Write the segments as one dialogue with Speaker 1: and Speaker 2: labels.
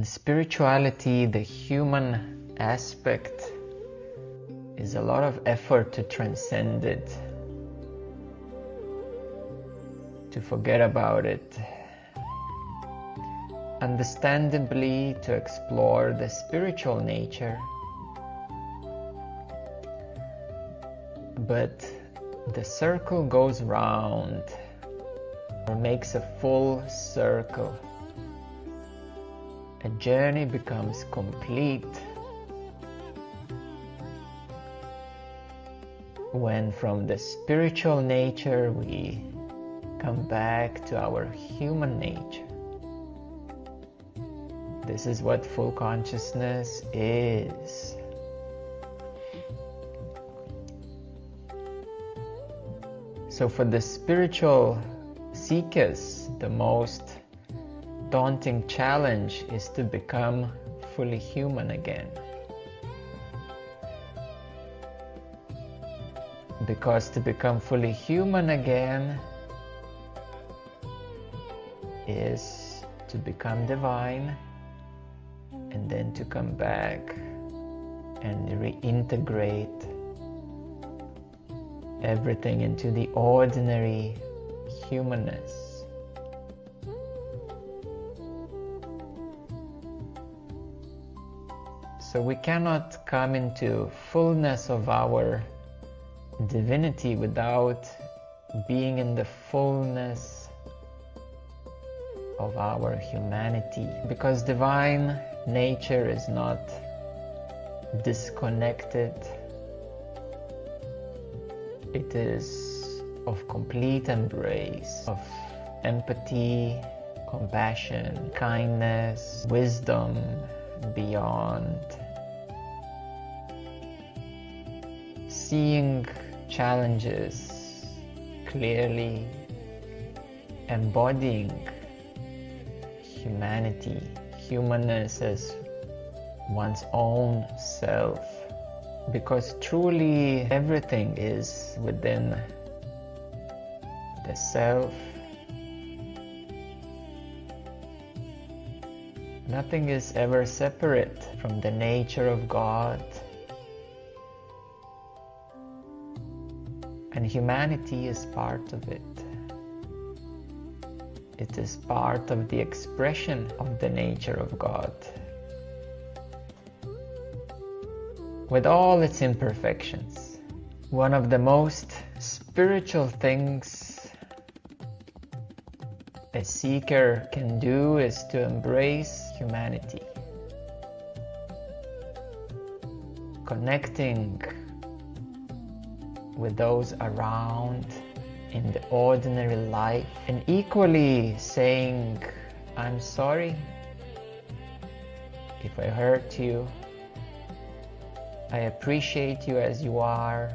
Speaker 1: In spirituality, the human aspect is a lot of effort to transcend it, to forget about it, understandably to explore the spiritual nature. But the circle goes round, or makes a full circle. A journey becomes complete when from the spiritual nature we come back to our human nature. This is what full consciousness is. So for the spiritual seekers, the most daunting challenge is to become fully human again. Because to become fully human again is to become divine, and then to come back and reintegrate everything into the ordinary humanness. So we cannot come into fullness of our divinity without being in the fullness of our humanity, because divine nature is not disconnected. It is of complete embrace, of empathy, compassion, kindness, wisdom beyond, seeing challenges clearly, embodying humanity, humanness as one's own self, because truly everything is within the self. Nothing is ever separate from the nature of God, and humanity is part of it. It is part of the expression of the nature of God, with all its imperfections. One of the most spiritual things a seeker can do is to embrace humanity, connecting with those around in the ordinary life, and equally saying, I'm sorry if I hurt you. I appreciate you as you are.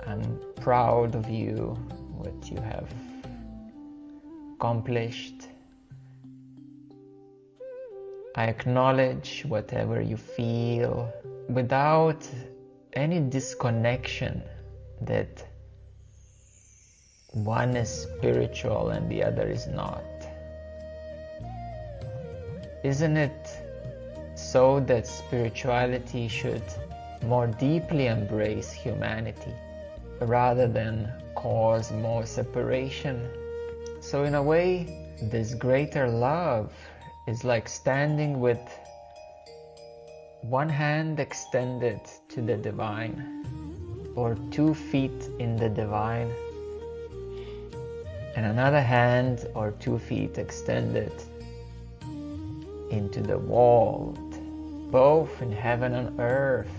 Speaker 1: I'm proud of you, what you have accomplished. I acknowledge whatever you feel without any disconnection that one is spiritual and the other is not. Isn't it so that spirituality should more deeply embrace humanity rather than cause more separation? So in a way, this greater love is like standing with one hand extended to the divine, or 2 feet in the divine, and another hand or 2 feet extended into the world, both in heaven and earth,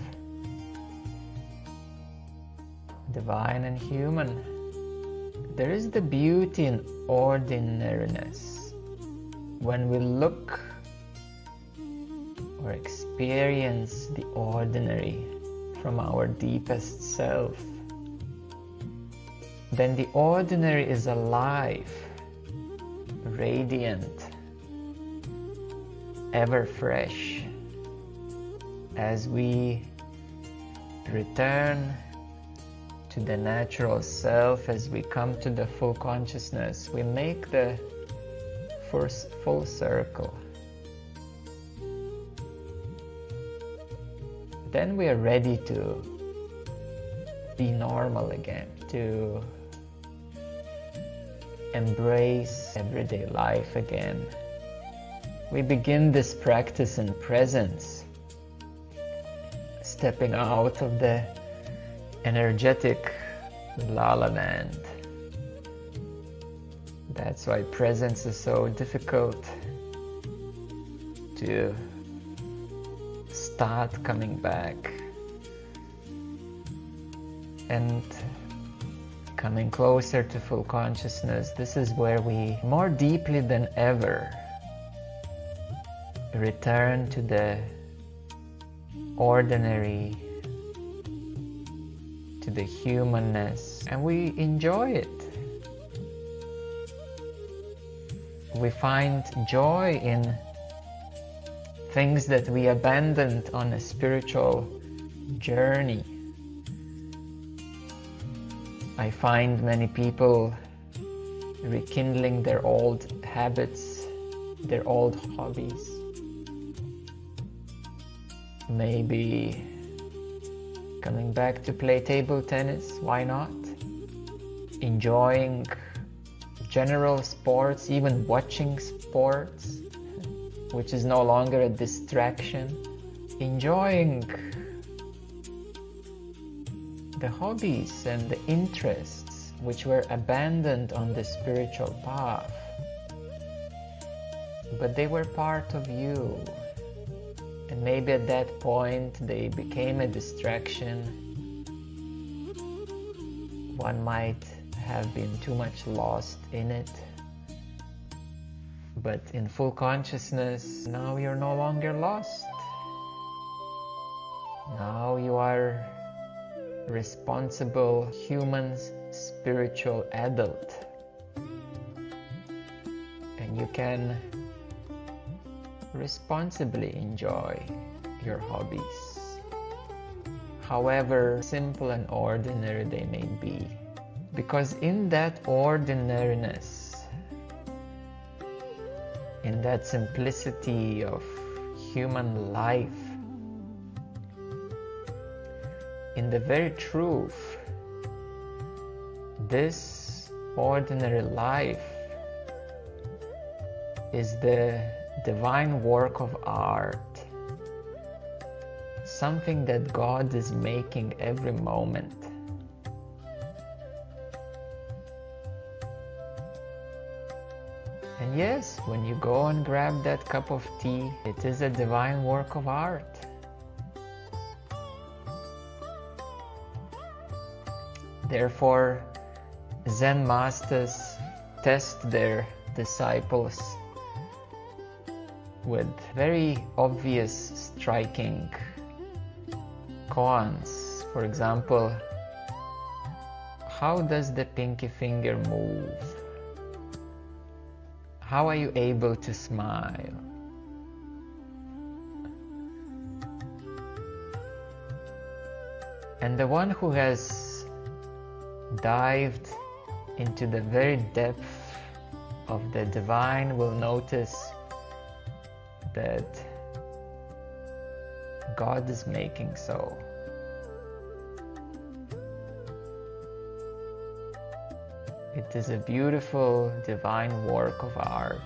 Speaker 1: divine and human. There is the beauty in ordinariness. When we look or experience the ordinary from our deepest self, then the ordinary is alive, radiant, ever fresh. As we return to the natural self, as we come to the full consciousness, we make the full circle. Then we are ready to be normal again, to embrace everyday life again. We begin this practice in presence, stepping out of the energetic la la land. That's why presence is so difficult to start coming back and coming closer to full consciousness. This is where we more deeply than ever return to the ordinary, to the humanness, and we enjoy it. We find joy in things that we abandoned on a spiritual journey. I find many people rekindling their old habits, their old hobbies. Maybe coming back to play table tennis, why not? Enjoying general sports, even watching sports, which is no longer a distraction. Enjoying the hobbies and the interests which were abandoned on the spiritual path, but they were part of you. And maybe at that point they became a distraction. One might have been too much lost in it. But in full consciousness, now you're no longer lost. Now you are responsible human spiritual adult. And you can responsibly enjoy your hobbies, however simple and ordinary they may be. Because in that ordinariness, in that simplicity of human life, in the very truth, this ordinary life is the divine work of art, something that God is making every moment. And yes, when you go and grab that cup of tea, it is a divine work of art. Therefore, Zen masters test their disciples with very obvious, striking koans. For example, how does the pinky finger move? How are you able to smile? And the one who has dived into the very depth of the divine will notice that God is making so. It is a beautiful divine work of art,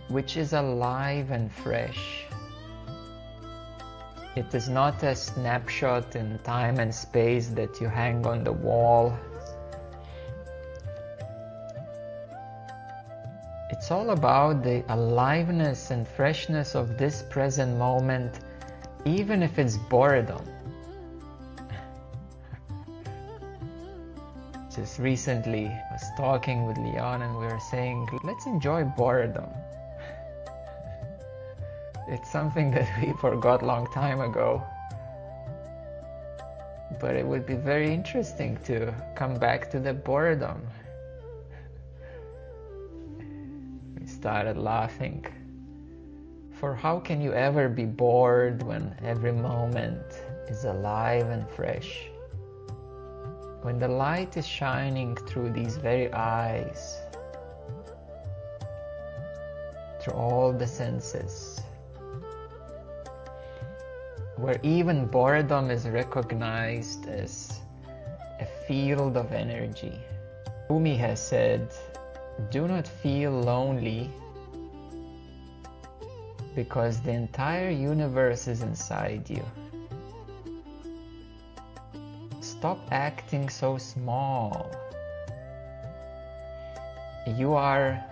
Speaker 1: which is alive and fresh. It is not a snapshot in time and space that you hang on the wall. It's all about the aliveness and freshness of this present moment, even if it's boredom. Just recently, I was talking with Leon and we were saying, let's enjoy boredom. It's something that we forgot long time ago. But it would be very interesting to come back to the boredom. We started laughing. For how can you ever be bored when every moment is alive and fresh? When the light is shining through these very eyes, through all the senses, where even boredom is recognized as a field of energy. Rumi has said, do not feel lonely because the entire universe is inside you. Stop acting so small. You are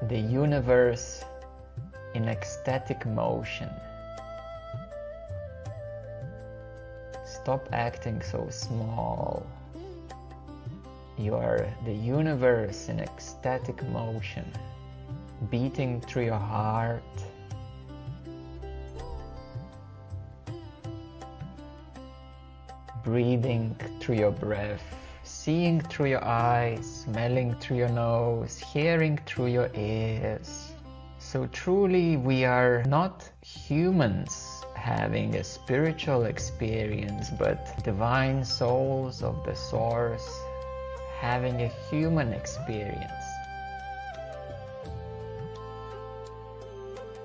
Speaker 1: the universe in ecstatic motion. Stop acting so small. You are the universe in ecstatic motion, beating through your heart, breathing through your breath, seeing through your eyes, smelling through your nose, hearing through your ears. So truly we are not humans having a spiritual experience, but divine souls of the source having a human experience.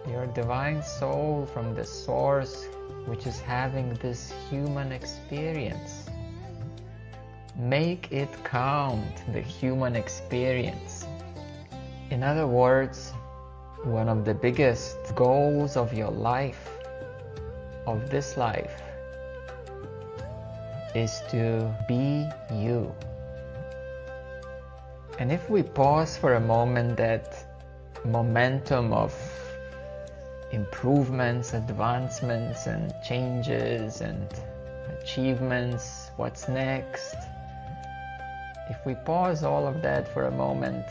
Speaker 1: Your divine soul from the source which is having this human experience. Make it count, the human experience. In other words, one of the biggest goals of your life, of this life, is to be you. And if we pause for a moment, that momentum of improvements, advancements, and changes and achievements, what's next? If we pause all of that for a moment,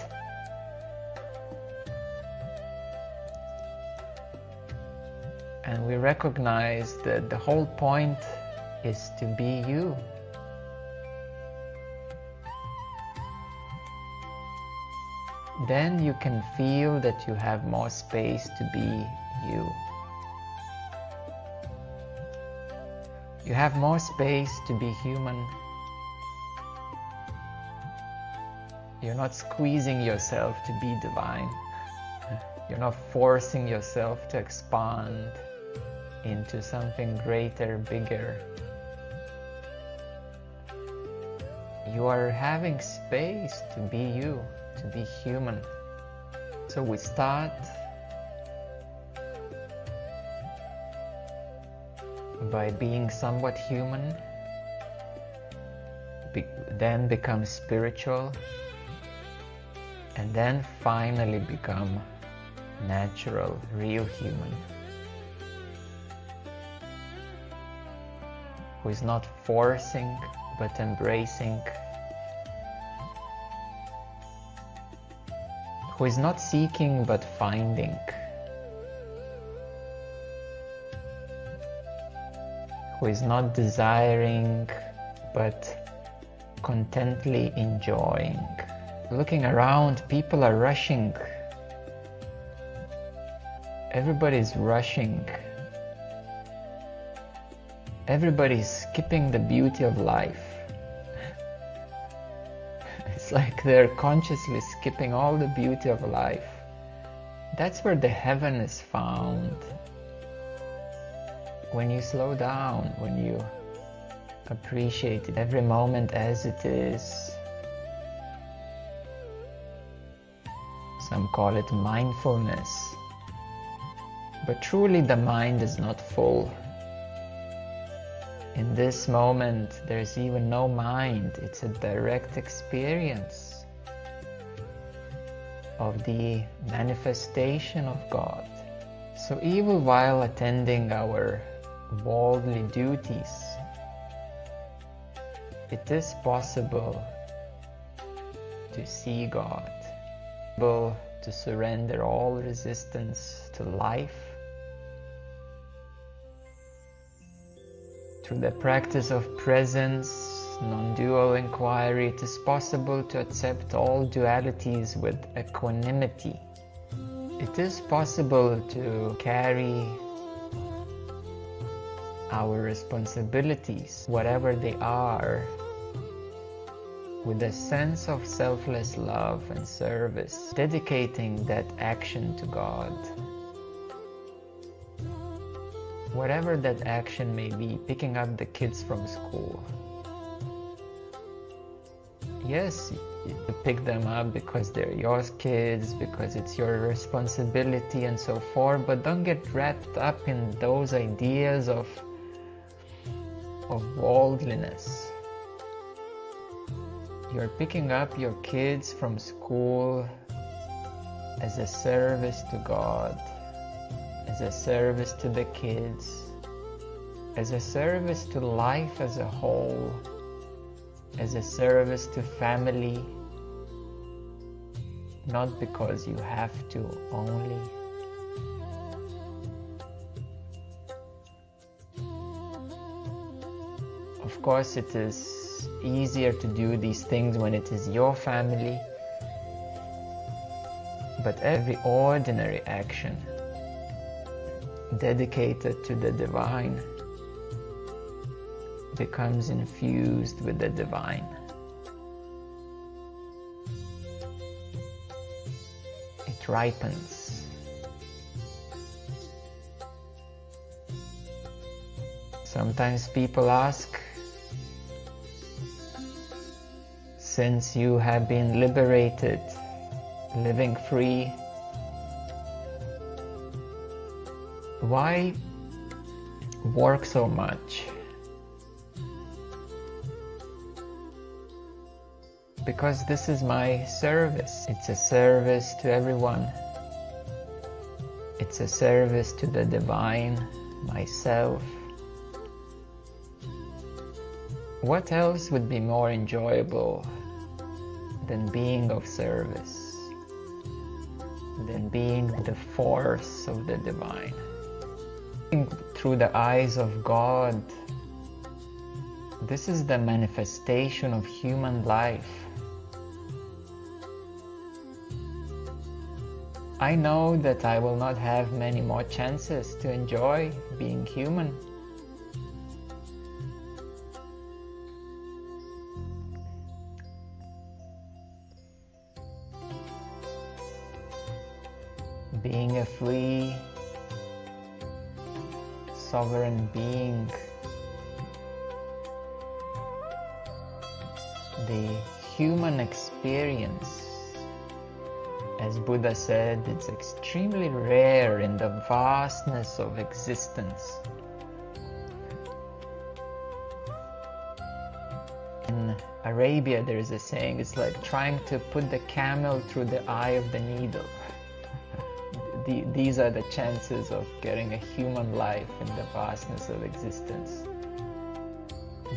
Speaker 1: and we recognize that the whole point is to be you. Then you can feel that you have more space to be you. You have more space to be human. You're not squeezing yourself to be divine. You're not forcing yourself to expand into something greater, bigger. You are having space to be you, to be human. So we start by being somewhat human, then become spiritual, and then finally become natural, real human, who is not forcing but embracing, who is not seeking but finding, who is not desiring but contently enjoying. Looking around, people are rushing. Everybody's rushing. Everybody's skipping the beauty of life. It's like they're consciously skipping all the beauty of life. That's where the heaven is found. When you slow down, when you appreciate every moment as it is. Some call it mindfulness. But truly the mind is not full. In this moment, there's even no mind. It's a direct experience of the manifestation of God. So even while attending our worldly duties, it is possible to see God, able to surrender all resistance to life. Through the practice of presence, non-dual inquiry, it is possible to accept all dualities with equanimity. It is possible to carry our responsibilities, whatever they are, with a sense of selfless love and service, dedicating that action to God. Whatever that action may be, picking up the kids from school. Yes, you pick them up because they're your kids, because it's your responsibility and so forth, but don't get wrapped up in those ideas of worldliness. You're picking up your kids from school as a service to God, as a service to the kids, as a service to life as a whole, as a service to family, not because you have to only. Of course, it is easier to do these things when it is your family, but every ordinary action dedicated to the divine becomes infused with the divine. It ripens. Sometimes people ask, since you have been liberated, living free, why work so much? Because this is my service. It's a service to everyone. It's a service to the divine, myself. What else would be more enjoyable than being of service, than being the force of the divine? Through the eyes of God, this is the manifestation of human life. I know that I will not have many more chances to enjoy being human. Being a free, sovereign being, the human experience, as Buddha said, it's extremely rare in the vastness of existence. In Arabia there is a saying, it's like trying to put the camel through the eye of the needle. These are the chances of getting a human life in the vastness of existence.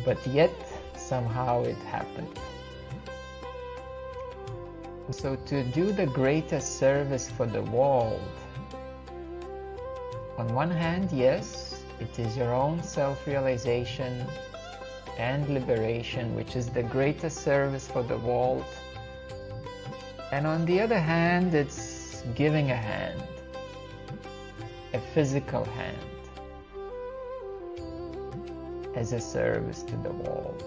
Speaker 1: But yet, somehow it happened. So to do the greatest service for the world, on one hand, yes, it is your own self-realization and liberation, which is the greatest service for the world. And on the other hand, it's giving a hand, a physical hand, as a service to the world.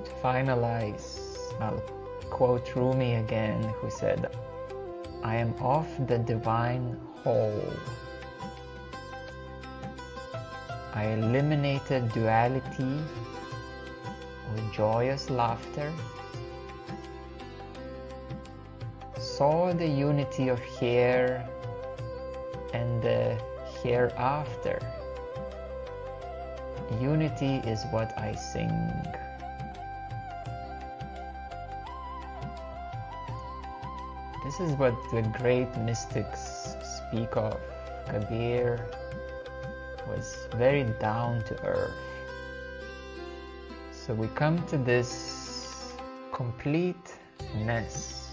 Speaker 1: To finalize, I'll quote Rumi again, who said, I am of the divine whole. I eliminated duality with joyous laughter, saw the unity of here and the hereafter. Unity is what I sing. This is what the great mystics speak of. Kabir was very down to earth. So we come to this completeness,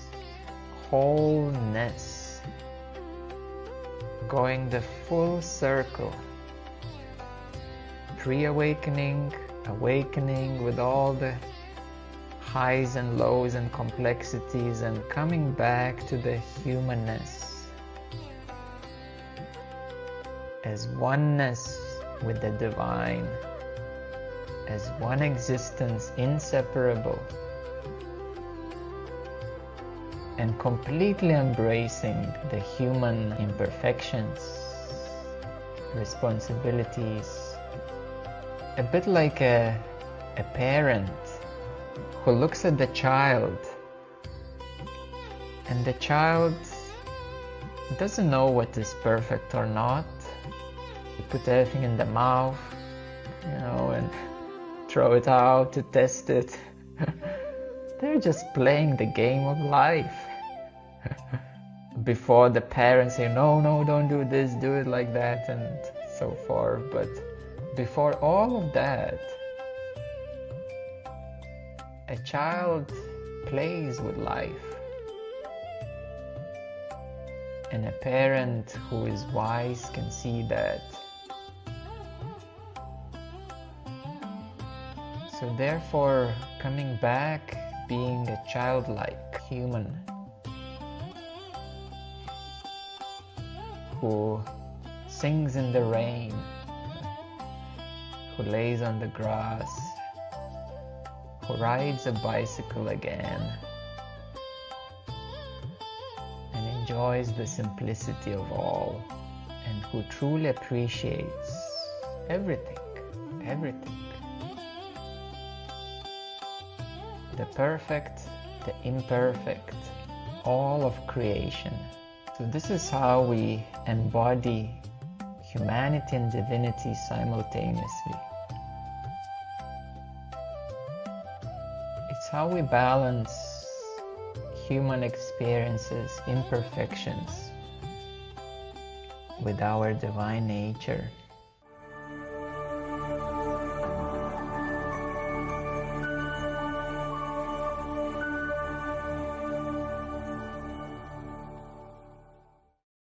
Speaker 1: wholeness, going the full circle, pre-awakening, awakening with all the highs and lows and complexities, and coming back to the humanness as oneness with the divine, as one existence inseparable and completely embracing the human imperfections, responsibilities, a bit like a parent who looks at the child, and the child doesn't know what is perfect or not. You put everything in the mouth, and throw it out to test it. They're just playing the game of life. Before the parents say, no, don't do this, do it like that, and so forth. But before all of that, a child plays with life. And a parent who is wise can see that. So therefore, coming back, being a childlike human who sings in the rain, who lays on the grass, who rides a bicycle again, and enjoys the simplicity of all, and who truly appreciates everything. The perfect, the imperfect, all of creation. So this is how we embody humanity and divinity simultaneously. It's how we balance human experiences, imperfections, with our divine nature.